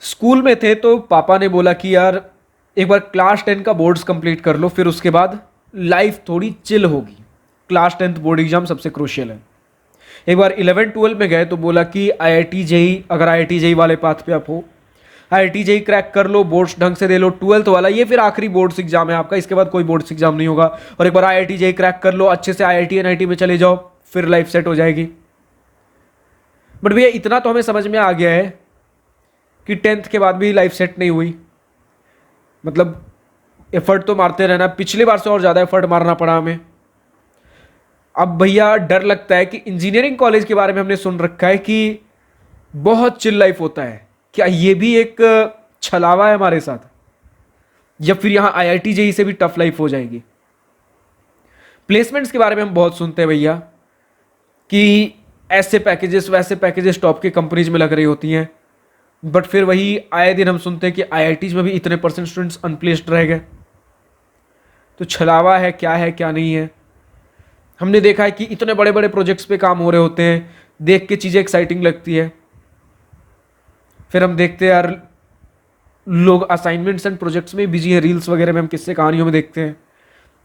School में थे तो पापा ने बोला कि यार एक बार क्लास 10 का बोर्ड्स कंप्लीट कर लो, फिर उसके बाद लाइफ थोड़ी चिल होगी। क्लास 10th बोर्ड एग्जाम सबसे क्रूशियल है। एक बार 11-12 में गए तो बोला कि आईआईटी जेई, अगर आईआईटी जेई वाले पाथ पे आप हो, आईआईटी जेई क्रैक कर लो, बोर्ड्स ढंग से दे लो, 12th वाला ये फिर आखिरी बोर्ड्स एग्जाम है आपका, इसके बाद कोई बोर्ड्स एग्जाम नहीं होगा। और एक बार आईआईटी जेई क्रैक कर लो, अच्छे से आईआईटी एनआईटी में चले जाओ, फिर लाइफ सेट हो जाएगी। बट भैया इतना तो हमें समझ में आ गया है कि 10th के बाद भी लाइफ सेट नहीं हुई। मतलब एफर्ट तो मारते रहना, पिछली बार से और ज़्यादा एफर्ट मारना पड़ा हमें। अब भैया डर लगता है कि इंजीनियरिंग कॉलेज के बारे में हमने सुन रखा है कि बहुत चिल लाइफ होता है, क्या ये भी एक छलावा है हमारे साथ, या फिर यहाँ आईआईटी जेई से भी टफ लाइफ हो जाएगी। प्लेसमेंट्स के बारे में हम बहुत सुनते हैं भैया कि ऐसे पैकेजेस वैसे पैकेजेस टॉप की कंपनीज में लग रही होती हैं, बट फिर वही आए दिन हम सुनते हैं कि आईआईटीज में भी इतने परसेंट स्टूडेंट्स अनप्लेस्ड रह गए। तो छलावा है क्या नहीं है। हमने देखा है कि इतने बड़े बड़े प्रोजेक्ट्स पे काम हो रहे होते हैं, देख के चीज़ें एक्साइटिंग लगती है, फिर हम देखते हैं यार लोग असाइनमेंट्स एंड प्रोजेक्ट्स में बिजी है, रील्स वगैरह में हम किस्से कहानियों में देखते हैं।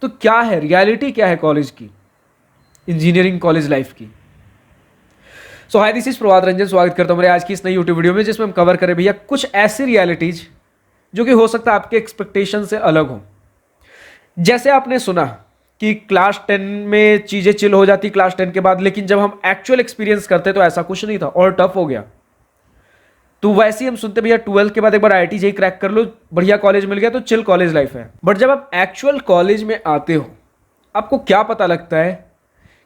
तो क्या है रियलिटी, क्या है कॉलेज की, इंजीनियरिंग कॉलेज लाइफ की। सो हाय, दिस इज प्रभात रंजन, स्वागत करता हूं मेरे आज की इस नई यूट्यूब वीडियो में, जिसमें हम कवर करें भैया कुछ ऐसी रियलिटीज जो कि हो सकता है आपके एक्सपेक्टेशन से अलग हो। जैसे आपने सुना कि क्लास 10 में चीजें चिल हो जाती क्लास 10 के बाद, लेकिन जब हम एक्चुअल एक्सपीरियंस करते तो ऐसा कुछ नहीं था और टफ हो गया। तो वैसे ही हम सुनते भैया 12th के बाद एक बार आईआईटी जेई क्रैक कर लो, बढ़िया कॉलेज मिल गया तो चिल कॉलेज लाइफ है। बट जब आप एक्चुअल कॉलेज में आते हो, आपको क्या पता लगता है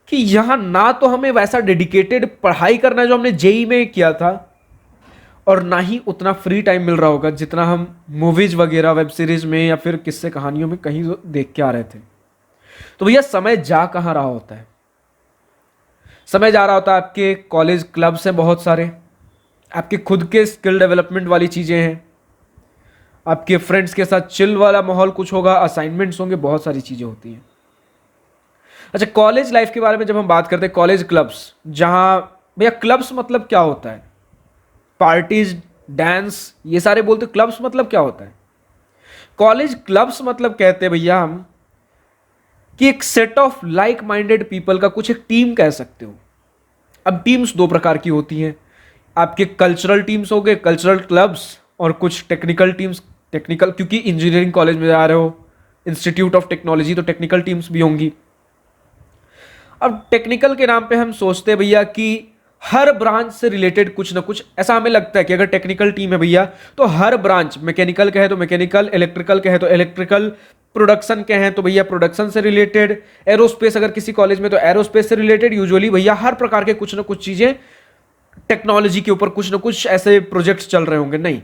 कि यहां ना तो हमें वैसा डेडिकेटेड पढ़ाई करना है जो हमने जेई में किया था, और ना ही उतना फ्री टाइम मिल रहा होगा जितना हम मूवीज वगैरह, वेब सीरीज में या फिर किस्से कहानियों में कहीं देख के आ रहे थे। तो भैया समय जा कहां रहा होता है? समय जा रहा होता है आपके कॉलेज क्लब्स हैं बहुत सारे, आपके खुद के स्किल डेवलपमेंट वाली चीजें हैं, आपके फ्रेंड्स के साथ चिल वाला माहौल कुछ होगा, असाइनमेंट्स होंगे, बहुत सारी चीजें होती हैं। अच्छा, कॉलेज लाइफ के बारे में जब हम बात करते हैं, कॉलेज क्लब्स, जहां भैया क्लब्स मतलब क्या होता है? पार्टीज, डांस, ये सारे बोलते, क्लब्स मतलब क्या होता है? कॉलेज क्लब्स मतलब कहते हैं भैया हम कि एक set of like minded people का कुछ एक टीम कह सकते हो। अब टीम्स दो प्रकार की होती हैं, आपके कल्चरल टीम्स हो गए, कल्चरल क्लब्स, और कुछ टेक्निकल टीम्स। टेक्निकल क्योंकि इंजीनियरिंग कॉलेज में जा रहे हो, इंस्टीट्यूट ऑफ टेक्नोलॉजी, तो टेक्निकल टीम्स भी होंगी। अब टेक्निकल के नाम पे हम सोचते हैं भैया कि हर ब्रांच से रिलेटेड कुछ ना कुछ, ऐसा हमें लगता है कि अगर टेक्निकल टीम है भैया तो हर ब्रांच, मैकेनिकल के है तो मैकेनिकल, इलेक्ट्रिकल के है तो इलेक्ट्रिकल, प्रोडक्शन के हैं तो भैया प्रोडक्शन से रिलेटेड, एरोस्पेस अगर किसी कॉलेज में तो एरोस्पेस से रिलेटेड। यूजुअली भैया हर प्रकार के कुछ ना कुछ चीजें टेक्नोलॉजी के ऊपर, कुछ ना कुछ ऐसे प्रोजेक्ट्स चल रहे होंगे। नहीं,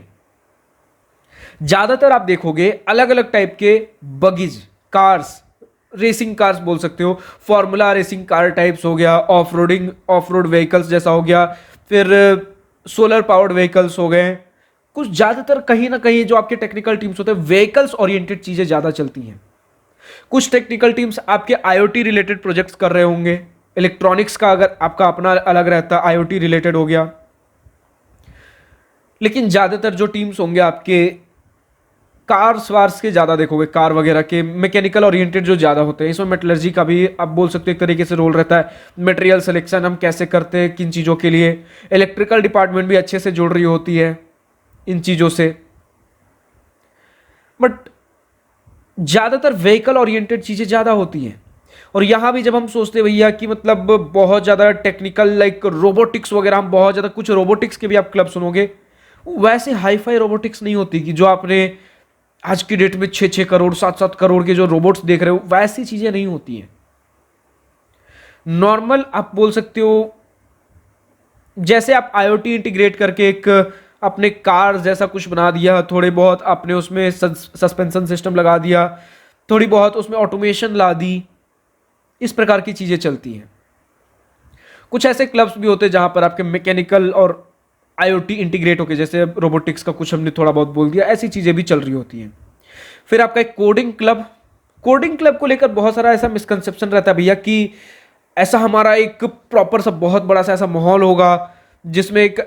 ज्यादातर आप देखोगे अलग अलग टाइप के बगीज, कार्स, रेसिंग कार्स बोल सकते हो, फॉर्मूला रेसिंग कार टाइप्स हो गया, ऑफ रोड व्हीकल्स जैसा हो गया, फिर सोलर पावर्ड व्हीकल्स हो गए। कुछ ज्यादातर कहीं ना कहीं जो आपके टेक्निकल टीम्स होते हैं, व्हीकल्स ओरिएंटेड चीजें ज्यादा चलती हैं। कुछ टेक्निकल टीम्स आपके आईओटी रिलेटेड प्रोजेक्ट्स कर रहे होंगे, इलेक्ट्रॉनिक्स का अगर आपका अपना अलग रहता है, आईओटी रिलेटेड हो गया। लेकिन ज्यादातर जो टीम्स होंगे आपके कार्स वार्स के ज्यादा देखोगे, कार वगैरह के, मैकेनिकल ओरिएंटेड जो ज्यादा होते हैं। इसमें मेटलर्जी का भी आप बोल सकते हो एक तरीके से रोल रहता है, मटेरियल सिलेक्शन हम कैसे करते हैं किन चीजों के लिए। इलेक्ट्रिकल डिपार्टमेंट भी अच्छे से जुड़ रही होती है इन चीजों से। बट ज्यादातर व्हीकल ओरिएंटेड चीजें ज्यादा होती हैं। और यहां भी जब हम सोचते हैं भैया कि मतलब बहुत ज्यादा टेक्निकल, लाइक रोबोटिक्स वगैरह, हम बहुत ज्यादा, कुछ रोबोटिक्स के भी आप क्लब सुनोगे, वैसे हाईफाई रोबोटिक्स नहीं होती कि जो आपने आज की डेट में 6-6 करोड़ 7-7 करोड़ के जो रोबोट्स देख रहे हो, वैसी चीजें नहीं होती हैं। नॉर्मल आप बोल सकते हो, जैसे आप आईओटी इंटीग्रेट करके एक अपने कार जैसा कुछ बना दिया, थोड़े बहुत आपने उसमें सस्पेंशन सिस्टम लगा दिया, थोड़ी बहुत उसमें ऑटोमेशन ला दी, इस प्रकार की चीजें चलती हैं। कुछ ऐसे क्लब्स भी होते हैं जहां पर आपके मैकेनिकल और आईओटी इंटीग्रेट होके, जैसे रोबोटिक्स का कुछ हमने थोड़ा बहुत बोल दिया, ऐसी चीजें भी चल रही होती हैं। फिर आपका एक कोडिंग क्लब, कोडिंग क्लब को लेकर बहुत सारा ऐसा मिसकंसेप्शन रहता है भैया कि ऐसा हमारा एक प्रॉपर सा बहुत बड़ा सा ऐसा माहौल होगा जिसमें एक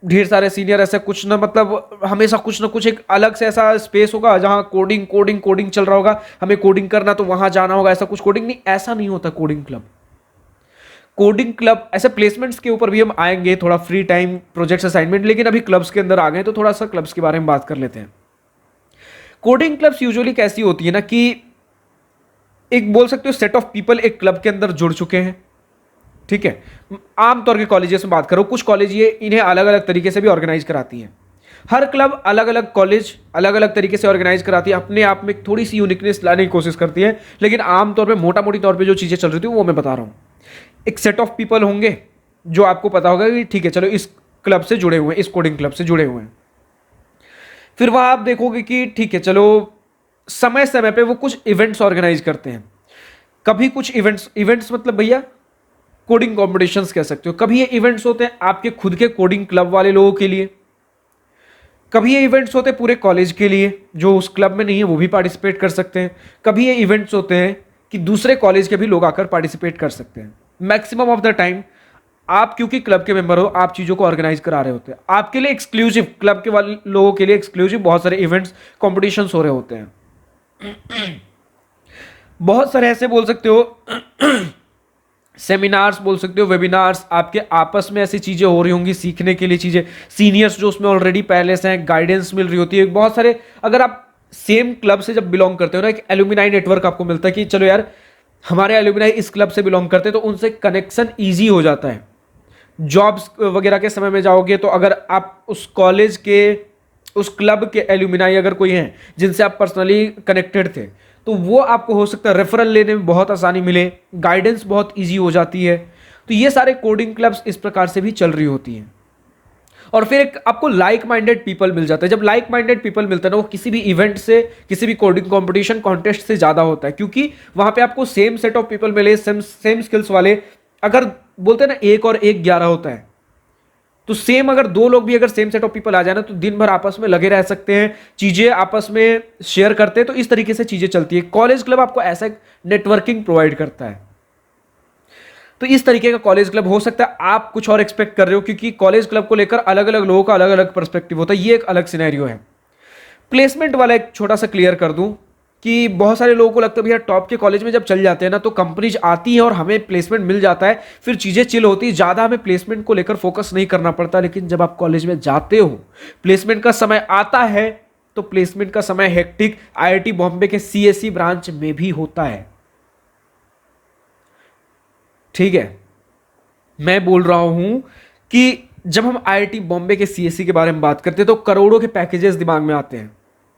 ढेर सारे सीनियर, ऐसा कुछ ना, मतलब हमेशा कुछ ना कुछ एक अलग से ऐसा स्पेस होगा जहां कोडिंग कोडिंग कोडिंग चल रहा होगा, हमें कोडिंग करना तो वहां जाना होगा, ऐसा कुछ कोडिंग नहीं, ऐसा नहीं होता कोडिंग क्लब। कोडिंग क्लब ऐसे प्लेसमेंट्स के ऊपर भी हम आएंगे, थोड़ा फ्री टाइम प्रोजेक्ट्स असाइनमेंट, लेकिन अभी क्लब्स के अंदर आ गए तो थोड़ा सा क्लब्स के बारे में बात कर लेते हैं। कोडिंग क्लब्स यूजुअली कैसी होती है ना कि एक बोल सकते हो सेट ऑफ पीपल एक क्लब के अंदर जुड़ चुके हैं, ठीक है। आमतौर के कॉलेजेस में बात करो, कुछ कॉलेज ये इन्हें अलग अलग तरीके से भी ऑर्गेनाइज कराती हैं। हर क्लब अलग अलग कॉलेज अलग अलग तरीके से ऑर्गेनाइज कराती है, अपने आप में थोड़ी सी यूनिकनेस लाने की कोशिश करती है, लेकिन आमतौर पे मोटा मोटी तौर पे जो चीज़ें चल रही थी वो मैं बता रहा हूँ। एक सेट ऑफ पीपल होंगे जो आपको पता होगा कि ठीक है चलो इस क्लब से जुड़े हुए हैं, इस कोडिंग क्लब से जुड़े हुए हैं। फिर वहाँ आप देखोगे कि ठीक है चलो समय समय पे वो कुछ इवेंट्स ऑर्गेनाइज करते हैं। कभी कुछ इवेंट्स मतलब भैया कोडिंग कॉम्पिटिशन्स कह सकते हो। कभी ये इवेंट्स होते हैं आपके खुद के कोडिंग क्लब वाले लोगों के लिए, कभी ये इवेंट्स होते हैं पूरे कॉलेज के लिए, जो उस क्लब में नहीं है वो भी पार्टिसिपेट कर सकते हैं। कभी ये इवेंट्स होते हैं कि दूसरे कॉलेज के भी लोग आकर पार्टिसिपेट कर सकते हैं। मैक्सिमम ऑफ द टाइम आप क्योंकि क्लब के मेंबर हो, आप चीज़ों को ऑर्गेनाइज करा रहे होते हैं, आपके लिए एक्सक्लूसिव, क्लब के वाले लोगों के लिए एक्सक्लूसिव बहुत सारे इवेंट्स कॉम्पिटिशन्स हो रहे होते हैं। बहुत सारे ऐसे बोल सकते हो सेमिनार्स बोल सकते हो, वेबिनार्स, आपके आपस में ऐसी चीज़ें हो रही होंगी सीखने के लिए चीज़ें, सीनियर्स जो उसमें ऑलरेडी पहले से हैं, गाइडेंस मिल रही होती है बहुत सारे। अगर आप सेम क्लब से जब बिलोंग करते हो ना, एक एलुमिनाई नेटवर्क आपको मिलता है कि चलो यार हमारे एलुमिनाई इस क्लब से बिलोंग करते हैं, तो उनसे कनेक्शन ईजी हो जाता है। जॉब्स वगैरह के समय में जाओगे तो अगर आप उस कॉलेज के उस क्लब के एलुमिनाई अगर कोई हैं जिनसे आप पर्सनली कनेक्टेड थे, तो वो आपको हो सकता है रेफरल लेने में बहुत आसानी मिले, गाइडेंस बहुत इजी हो जाती है। तो ये सारे कोडिंग क्लब्स इस प्रकार से भी चल रही होती हैं। और फिर एक आपको लाइक माइंडेड पीपल मिल जाता है। जब लाइक माइंडेड पीपल मिलता है ना, वो किसी भी इवेंट से, किसी भी कोडिंग कॉम्पिटिशन कॉन्टेस्ट से ज़्यादा होता है, क्योंकि वहाँ पे आपको सेम सेट ऑफ पीपल मिले, सेम स्किल्स वाले। अगर बोलते हैं ना 1 और 1 11 होता है, तो सेम अगर 2 लोग भी अगर सेम सेट ऑफ पीपल आ जाए ना, तो दिन भर आपस में लगे रह सकते हैं, चीजें आपस में शेयर करते हैं, तो इस तरीके से चीजें चलती है। कॉलेज क्लब आपको ऐसा नेटवर्किंग प्रोवाइड करता है। तो इस तरीके का कॉलेज क्लब हो सकता है। आप कुछ और एक्सपेक्ट कर रहे हो, क्योंकि कॉलेज क्लब को लेकर अलग अलग लोगों का अलग अलग पर्सपेक्टिव होता है, ये एक अलग सिनेरियो है। प्लेसमेंट वाला एक छोटा सा क्लियर कर दूं कि बहुत सारे लोगों को लगता है भैया टॉप के कॉलेज में जब चल जाते हैं ना, तो कंपनीज आती है और हमें प्लेसमेंट मिल जाता है, फिर चीज़ें चिल होती है, ज़्यादा हमें प्लेसमेंट को लेकर फोकस नहीं करना पड़ता। लेकिन जब आप कॉलेज में जाते हो, प्लेसमेंट का समय आता है, तो प्लेसमेंट का समय हेक्टिक आईआईटी बॉम्बे के सीएसई ब्रांच में भी होता है। ठीक है, मैं बोल रहा हूं कि जब हम आईआईटी बॉम्बे के सीएसई के बारे में बात करते हैं तो करोड़ों के पैकेजेस दिमाग में आते हैं,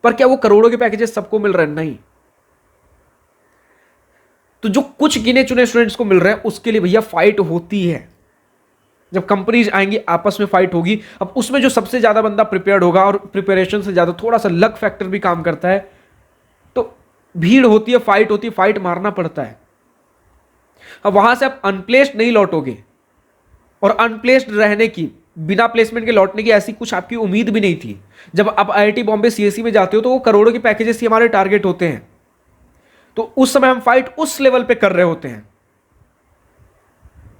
पर क्या वो करोड़ों के पैकेजेस सबको मिल रहे हैं? नहीं। तो जो कुछ गिने चुने स्टूडेंट्स को मिल रहे हैं, उसके लिए भैया फाइट होती है। जब कंपनीज आएंगी आपस में फाइट होगी। अब उसमें जो सबसे ज्यादा बंदा प्रिपेयर्ड होगा, और प्रिपरेशन से ज्यादा थोड़ा सा लक फैक्टर भी काम करता है, तो भीड़ होती है, फाइट होती है, फाइट मारना पड़ता है। अब वहां से आप अनप्लेस्ड नहीं लौटोगे, और अनप्लेस्ड रहने की, बिना प्लेसमेंट के लौटने की ऐसी कुछ आपकी उम्मीद भी नहीं थी। जब आप आईआईटी बॉम्बे सीएसई में जाते हो, तो वो करोड़ों के पैकेजेस ही हमारे टारगेट होते हैं। तो उस समय हम फाइट उस लेवल पे कर रहे होते हैं,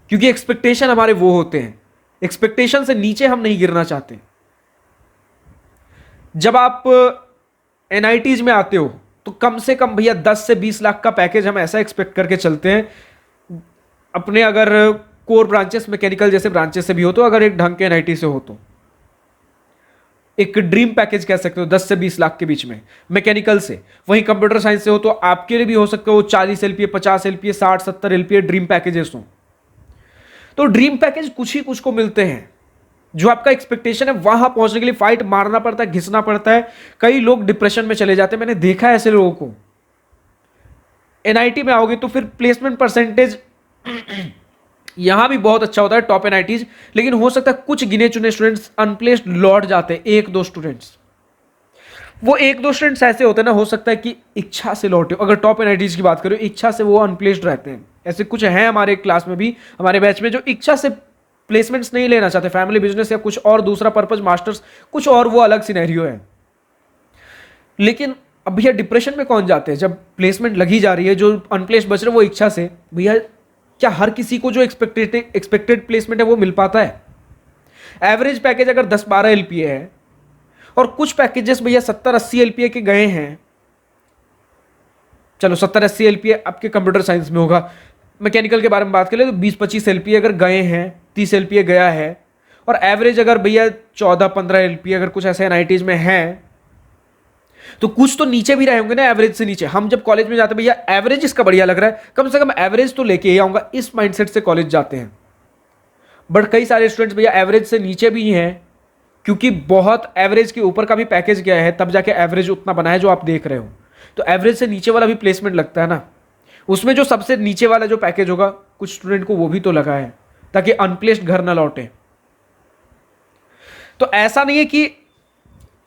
क्योंकि एक्सपेक्टेशन हमारे वो होते हैं, एक्सपेक्टेशन से नीचे हम नहीं गिरना चाहते। जब आप एनआईटीज में आते हो, तो कम से कम भैया 10 से 20 लाख का पैकेज हम ऐसा एक्सपेक्ट करके चलते हैं। अपने अगर कोर ब्रांचेस, मैकेनिकल जैसे ब्रांचेस से भी हो, तो अगर एक ढंग के एनआईटी से हो, तो एक ड्रीम पैकेज कह सकते हो 10 से 20 लाख के बीच में मैकेनिकल से। वहीं कंप्यूटर साइंस से हो तो आपके लिए भी हो सकता है वो 40 LPA, 50 LPA, 60 70 LPA dream packages हो। तो ड्रीम पैकेज कुछ ही कुछ को मिलते हैं। जो आपका एक्सपेक्टेशन है, वहां पहुंचने के लिए फाइट मारना पड़ता है, घिसना पड़ता है। कई लोग डिप्रेशन में चले जाते हैं, मैंने देखा है ऐसे लोगों को। एनआईटी में आओगे तो फिर प्लेसमेंट परसेंटेज यहां भी बहुत अच्छा होता है, टॉप एनआईटीज, लेकिन हो सकता है कुछ गिने चुने स्टूडेंट्स अनप्लेस्ड लौट जाते हैं, 1-2 स्टूडेंट्स। वो 1-2 स्टूडेंट्स ऐसे होते हैं ना, हो सकता है कि इच्छा से लौटे। अगर टॉप एनआईटीज की बात करें, इच्छा से वो अनप्लेस्ड रहते हैं। ऐसे कुछ हैं हमारे क्लास में भी, हमारे बैच में, जो इच्छा से प्लेसमेंट्स नहीं लेना चाहते, फैमिली बिजनेस या कुछ और दूसरा पर्पज, मास्टर्स कुछ और, वो अलग सिनेरियो है। लेकिन अब भैया डिप्रेशन में कौन जाते हैं जब प्लेसमेंट लगी जा रही है? जो अनप्लेस्ड बच रहे वो इच्छा से, भैया क्या हर किसी को जो एक्सपेक्टेड प्लेसमेंट है वो मिल पाता है? एवरेज पैकेज अगर 10-12 एलपीए है और कुछ पैकेजेस भैया 70-80 एलपीए के गए हैं, चलो 70-80 एलपीए आपके कंप्यूटर साइंस में होगा, मैकेनिकल के बारे में बात करें तो 20-25 एलपीए अगर गए हैं, 30 एलपीए गया है, और एवरेज अगर भैया 14-15 एलपीए अगर कुछ ऐसे एनआईटीज में है, तो कुछ तो नीचे भी रहे होंगे ना एवरेज से नीचे। हम जब कॉलेज में जाते हैं भैया एवरेज इसका बढ़िया लग रहा है, कम से कम एवरेज तो लेके ही आऊंगा, इस माइंडसेट से कॉलेज जाते हैं। बट कई सारे स्टूडेंट्स भैया एवरेज से नीचे भी हैं, क्योंकि बहुत एवरेज के ऊपर का भी पैकेज गया है, तब जाके एवरेज उतना बना है जो आप देख रहे हो। तो एवरेज से नीचे वाला भी प्लेसमेंट लगता है ना, उसमें जो सबसे नीचे वाला जो पैकेज होगा कुछ स्टूडेंट को वो भी तो लगा है, ताकि अनप्लेस्ड घर ना लौटे। तो ऐसा नहीं है कि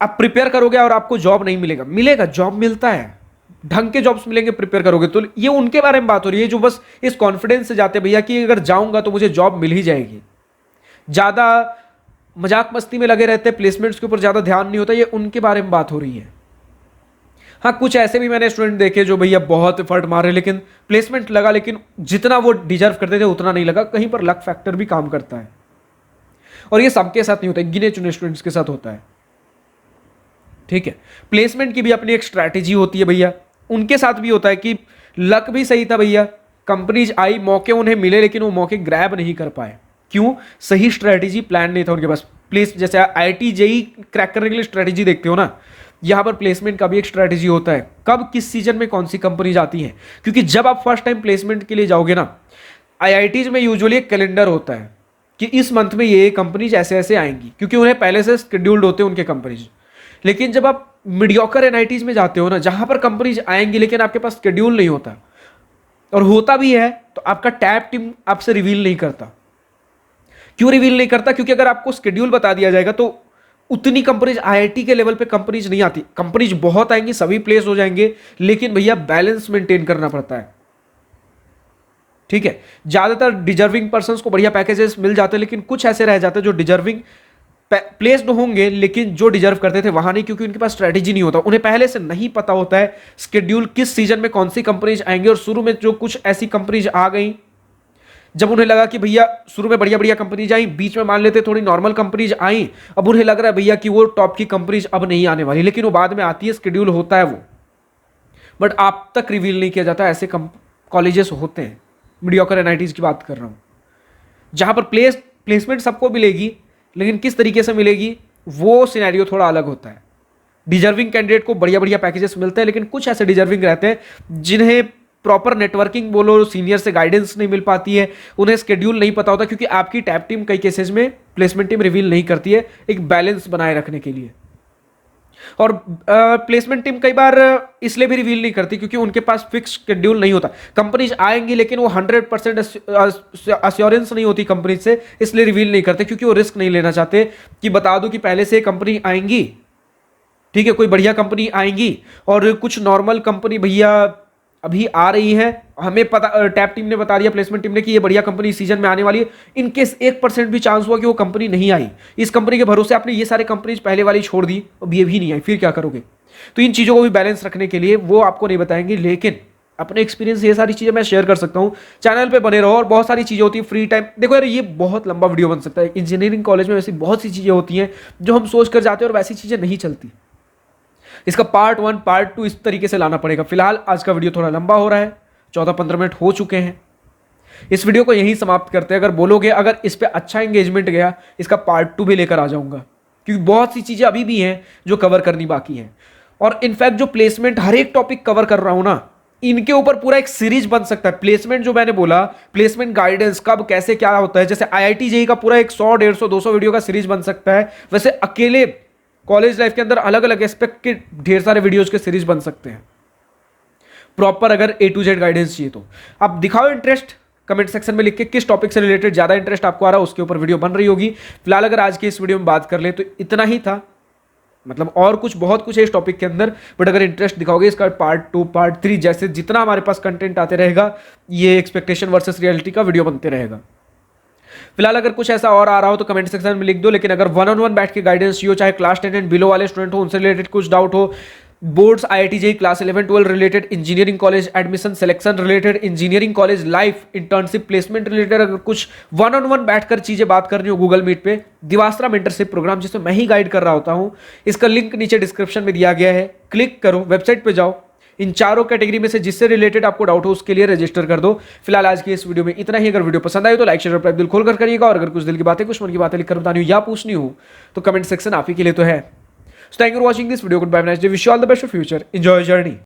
आप प्रिपेयर करोगे और आपको जॉब नहीं मिलेगा, मिलेगा, जॉब मिलता है, ढंग के जॉब्स मिलेंगे प्रिपेयर करोगे तो। ये उनके बारे में बात हो रही है जो बस इस कॉन्फिडेंस से जाते भैया कि अगर जाऊंगा तो मुझे जॉब मिल ही जाएगी, ज्यादा मजाक मस्ती में लगे रहते, प्लेसमेंट्स के ऊपर ज्यादा ध्यान नहीं होता, ये उनके बारे में बात हो रही है। हाँ, कुछ ऐसे भी मैंने स्टूडेंट देखे जो भैया बहुत एफर्ट मारे लेकिन प्लेसमेंट लगा, लेकिन जितना वो डिजर्व करते थे उतना नहीं लगा, कहीं पर लक फैक्टर भी काम करता है। और ये सबके साथ नहीं होता, गिने चुने स्टूडेंट्स के साथ होता है, ठीक है। प्लेसमेंट की भी अपनी एक स्ट्रैटेजी होती है भैया, उनके साथ भी होता है कि लक भी सही था भैया, कंपनीज आई, मौके उन्हें मिले, लेकिन वो मौके ग्रैब नहीं कर पाए। क्यों? सही स्ट्रैटेजी प्लान नहीं था उनके पास। प्लेस जैसे आईआईटी जेई क्रैक करने के लिए स्ट्रैटेजी देखते हो ना, यहां पर प्लेसमेंट का भी एक स्ट्रैटेजी होता है, कब किस सीजन में कौन सी कंपनीज आती है। क्योंकि जब आप फर्स्ट टाइम प्लेसमेंट के लिए जाओगे ना, आईआईटीज में यूजुअली एक कैलेंडर होता है कि इस मंथ में ये कंपनीज ऐसे ऐसे आएंगी, क्योंकि उन्हें पहले से शेड्यूल्ड होते हैं उनके कंपनीज। लेकिन जब आप मीडियोकर एनआईटीज में जाते हो ना, जहां पर कंपनीज आएंगी लेकिन आपके पास शेड्यूल नहीं होता, और होता भी है तो आपका टैब टीम आपसे रिवील नहीं करता। क्यों रिवील नहीं करता? क्योंकि अगर आपको शेड्यूल बता दिया जाएगा तो उतनी कंपनीज आईआईटी के लेवल पे कंपनीज नहीं आती। कंपनीज बहुत आएंगी, सभी प्लेस हो जाएंगे, लेकिन भैया बैलेंस मेंटेन करना पड़ता है, ठीक है। ज्यादातर डिजर्विंग पर्संस को बढ़िया पैकेजेस मिल जाते हैं, लेकिन कुछ ऐसे रह जाते हैं जो डिजर्विंग प्लेस्ड होंगे लेकिन जो डिजर्व करते थे वहां नहीं, क्योंकि उनके पास स्ट्रेटेजी नहीं होता, उन्हें पहले से नहीं पता होता है शेड्यूल किस सीजन में कौन सी कंपनीज आएंगे। और शुरू में जो कुछ ऐसी कंपनीज आ गई, जब उन्हें लगा कि भैया शुरू में बढ़िया बढ़िया कंपनीज आई, बीच में मान लेते थोड़ी नॉर्मल कंपनीज आई, अब उन्हें लग रहा है भैया कि वो टॉप की कंपनीज अब नहीं आने वाली, लेकिन वो बाद में आती है, शेड्यूल होता है वो, बट आप तक रिवील नहीं किया जाता। ऐसे कॉलेजेस होते हैं, मीडियोकर एनआईटीज की बात कर रहा हूं, जहां पर प्लेसमेंट सबको मिलेगी, लेकिन किस तरीके से मिलेगी वो सिनेरियो थोड़ा अलग होता है। डिजर्विंग कैंडिडेट को बढ़िया बढ़िया पैकेजेस मिलते हैं, लेकिन कुछ ऐसे डिजर्विंग रहते हैं जिन्हें प्रॉपर नेटवर्किंग बोलो, सीनियर से गाइडेंस नहीं मिल पाती है, उन्हें शेड्यूल नहीं पता होता, क्योंकि आपकी टैब टीम कई केसेस में प्लेसमेंट टीम रिवील नहीं करती है, एक बैलेंस बनाए रखने के लिए। और प्लेसमेंट टीम कई बार इसलिए भी रिवील नहीं करती क्योंकि उनके पास फिक्स शेड्यूल नहीं होता। कंपनीज आएंगी लेकिन वो 100% अश्योरेंस नहीं होती कंपनीज से, इसलिए रिवील नहीं करते, क्योंकि वो रिस्क नहीं लेना चाहते कि बता दो कि पहले से कंपनी आएंगी, ठीक है, कोई बढ़िया कंपनी आएंगी और कुछ नॉर्मल कंपनी भैया अभी आ रही है, हमें पता, टैब टीम ने बता दिया, प्लेसमेंट टीम ने कि ये बढ़िया कंपनी सीजन में आने वाली है, इनकेस 1% भी चांस हुआ कि वो कंपनी नहीं आई, इस कंपनी के भरोसे आपने ये सारे कंपनीज पहले वाली छोड़ दी, अब ये भी नहीं आई, फिर क्या करोगे? तो इन चीज़ों को भी बैलेंस रखने के लिए वो आपको नहीं बताएंगे, लेकिन अपने एक्सपीरियंस ये सारी चीज़ें मैं शेयर कर सकता हूँ। चैनल पे बने रहो, और बहुत सारी चीज़ें होती है फ्री टाइम। देखो यार, ये बहुत लंबा वीडियो बन सकता है। इंजीनियरिंग कॉलेज में वैसी बहुत सी चीज़ें होती हैं जो हम सोच कर जाते हैं और वैसी चीज़ें नहीं चलती। इसका पार्ट 1 पार्ट 2 इस तरीके से लाना पड़ेगा। फिलहाल आज का वीडियो थोड़ा लंबा हो रहा है, 14-15 मिनट हो चुके हैं, इस वीडियो को यहीं समाप्त करते हैं। अगर बोलोगे, अगर इस पे अच्छा एंगेजमेंट गया, इसका पार्ट 2 भी लेकर आ जाऊंगा, क्योंकि बहुत सी चीजें अभी भी हैं जो कवर करनी बाकी हैं। और इनफैक्ट जो प्लेसमेंट हर एक टॉपिक कवर कर रहा हूं ना, इनके ऊपर पूरा एक सीरीज बन सकता है। प्लेसमेंट जो मैंने बोला, प्लेसमेंट गाइडेंस कब कैसे क्या होता है, जैसे आईआईटी जेईई का पूरा एक 100, 150, 200 वीडियो का सीरीज बन सकता है, वैसे अकेले कॉलेज लाइफ के अंदर अलग अलग एस्पेक्ट के ढेर सारे वीडियोज के सीरीज बन सकते हैं प्रॉपर, अगर A to Z गाइडेंस चाहिए तो। आप दिखाओ इंटरेस्ट कमेंट सेक्शन में लिख के, किस टॉपिक से रिलेटेड ज्यादा इंटरेस्ट आपको आ रहा है, उसके ऊपर वीडियो बन रही होगी। फिलहाल अगर आज की इस वीडियो में बात कर ले तो इतना ही था, मतलब और कुछ बहुत कुछ है इस टॉपिक के अंदर, बट अगर इंटरेस्ट दिखाओगे, इसका पार्ट 2 पार्ट 3 जैसे जितना हमारे पास कंटेंट आते रहेगा, ये एक्सपेक्टेशन वर्सेस रियलिटी का वीडियो बनते रहेगा। फिलहाल अगर कुछ ऐसा और आ रहा हो तो कमेंट सेक्शन में लिख दो, लेकिन अगर 1-on-1 बैठ के गाइडेंस चाहिए, चाहे क्लास 10 एंड बिलो वाले स्टूडेंट हो, उनसे रिलेटेड कुछ डाउट हो, boards, IIT JEE, class 11 12 related, engineering college admission selection related, engineering college life, internship placement related, अगर कुछ वन ऑन वन बैठकर चीजें बात करनी हो गूगल मीट पे, दिवास्त्रा मेंटरशिप प्रोग्राम जिसमें मैं ही गाइड कर रहा होता हूं, इसका लिंक नीचे डिस्क्रिप्शन में दिया गया है, क्लिक करो, वेबसाइट पे जाओ, इन चारों कैटेगरी में से जिससे रिलेटेड आपको डाउट हो उसके लिए रजिस्टर कर दो। फिलहाल आज की इस वीडियो में इतना ही। अगर वीडियो पसंद आए तो लाइक शेयर और दिल खोलकर करिएगा, और अगर कुछ दिल की बातें, कुछ मन की बातें लिखकर बतानी हो या पूछनी हो तो कमेंट सेक्शन आप ही के लिए तो है। So thank you for watching this video. Goodbye, have a nice day. Wish you all the best for future. Enjoy your journey.